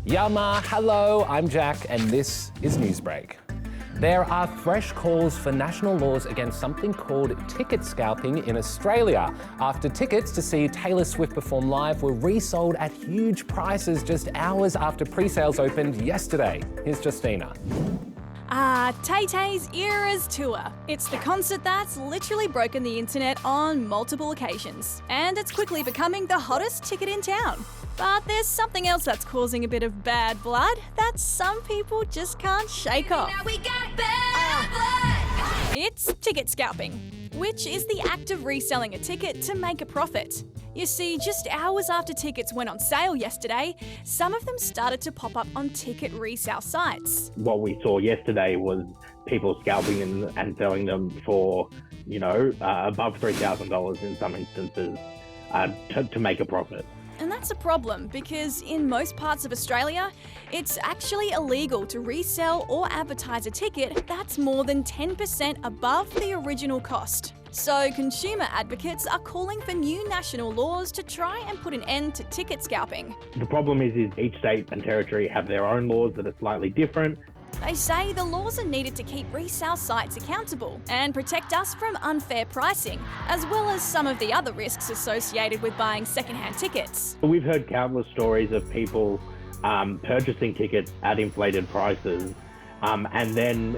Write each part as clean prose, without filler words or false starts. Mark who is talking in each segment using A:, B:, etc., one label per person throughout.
A: Yama, hello, I'm Jack, and this is Newsbreak. There are fresh calls for national laws against something called ticket scalping in Australia, after tickets to see Taylor Swift perform live were resold at huge prices just hours after pre-sales opened yesterday. Here's Justina.
B: Tay-Tay's Eras Tour. It's the concert that's literally broken the internet on multiple occasions, and it's quickly becoming the hottest ticket in town. But there's something else that's causing a bit of bad blood that some people just can't shake off. It's ticket scalping, which is the act of reselling a ticket to make a profit. You see, just hours after tickets went on sale yesterday, some of them started to pop up on ticket resale sites.
C: What we saw yesterday was people scalping and selling them for, above $3,000 in some instances to make a profit.
B: And that's a problem because in most parts of Australia, it's actually illegal to resell or advertise a ticket that's more than 10% above the original cost. So consumer advocates are calling for new national laws to try and put an end to ticket scalping.
C: The problem is each state and territory have their own laws that are slightly different.
B: They say the laws are needed to keep resale sites accountable and protect us from unfair pricing, as well as some of the other risks associated with buying secondhand tickets.
C: We've heard countless stories of people purchasing tickets at inflated prices and then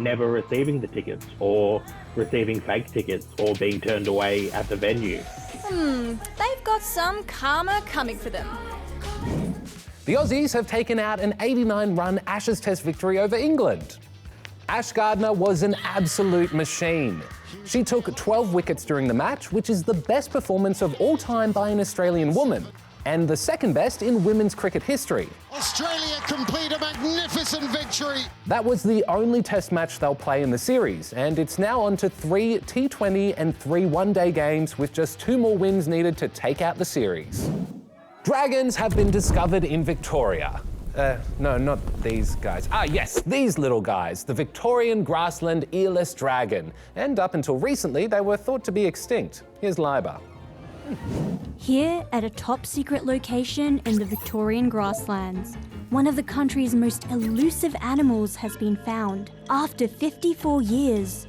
C: never receiving the tickets, or receiving fake tickets, or being turned away at the venue.
B: They've got some karma coming for them.
A: The Aussies have taken out an 89-run Ashes Test victory over England. Ash Gardner was an absolute machine. She took 12 wickets during the match, which is the best performance of all time by an Australian woman, and the second best in women's cricket history.
D: Australia complete a magnificent victory.
A: That was the only test match they'll play in the series, and it's now on to 3 T20 and 3 one-day games, with just 2 more wins needed to take out the series. Dragons have been discovered in Victoria. No, not these guys. Yes, these little guys, the Victorian grassland earless dragon. And up until recently, they were thought to be extinct. Here's Liba.
E: Here at a top-secret location in the Victorian grasslands, one of the country's most elusive animals has been found after 54 years.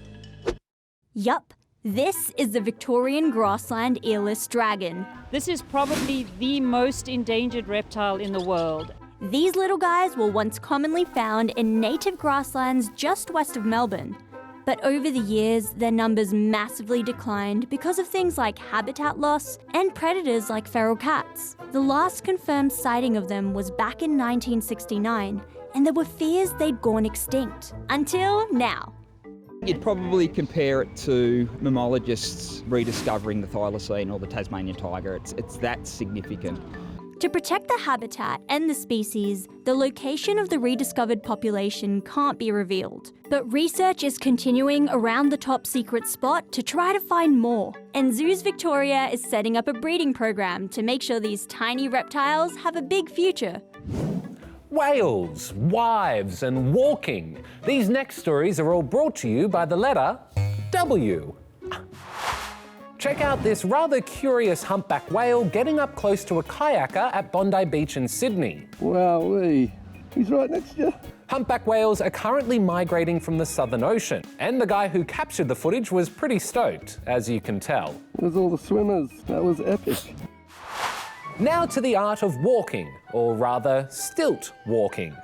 E: Yup. This is the Victorian grassland earless dragon.
F: This is probably the most endangered reptile in the world.
E: These little guys were once commonly found in native grasslands just west of Melbourne. But over the years, their numbers massively declined because of things like habitat loss and predators like feral cats. The last confirmed sighting of them was back in 1969, and there were fears they'd gone extinct. Until now.
G: You'd probably compare it to mammalogists rediscovering the thylacine or the Tasmanian tiger. It's that significant.
E: To protect the habitat and the species, the location of the rediscovered population can't be revealed. But research is continuing around the top secret spot to try to find more. And Zoos Victoria is setting up a breeding program to make sure these tiny reptiles have a big future.
A: Whales, wives, and walking. These next stories are all brought to you by the letter W. Check out this rather curious humpback whale getting up close to a kayaker at Bondi Beach in Sydney.
H: Wowee, he's right next to you.
A: Humpback whales are currently migrating from the Southern Ocean, and the guy who captured the footage was pretty stoked, as you can tell.
H: There's all the swimmers. That was epic.
A: Now to the art of walking, or rather, stilt walking.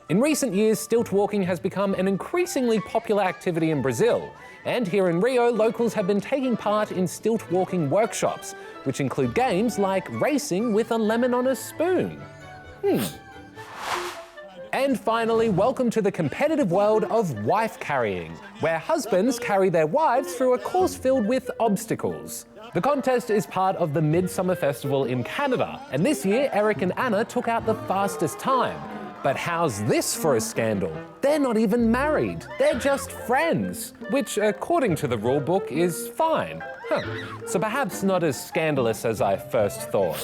A: In recent years, stilt walking has become an increasingly popular activity in Brazil, and here in Rio, locals have been taking part in stilt walking workshops, which include games like racing with a lemon on a spoon. And finally, welcome to the competitive world of wife carrying, where husbands carry their wives through a course filled with obstacles. The contest is part of the Midsummer Festival in Canada, and this year Eric and Anna took out the fastest time. But how's this for a scandal? They're not even married, they're just friends, which according to the rule book is fine. So perhaps not as scandalous as I first thought.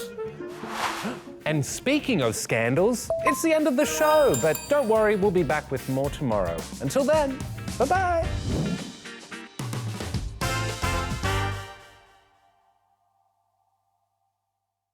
A: And speaking of scandals, it's the end of the show, but don't worry, we'll be back with more tomorrow. Until then, bye-bye.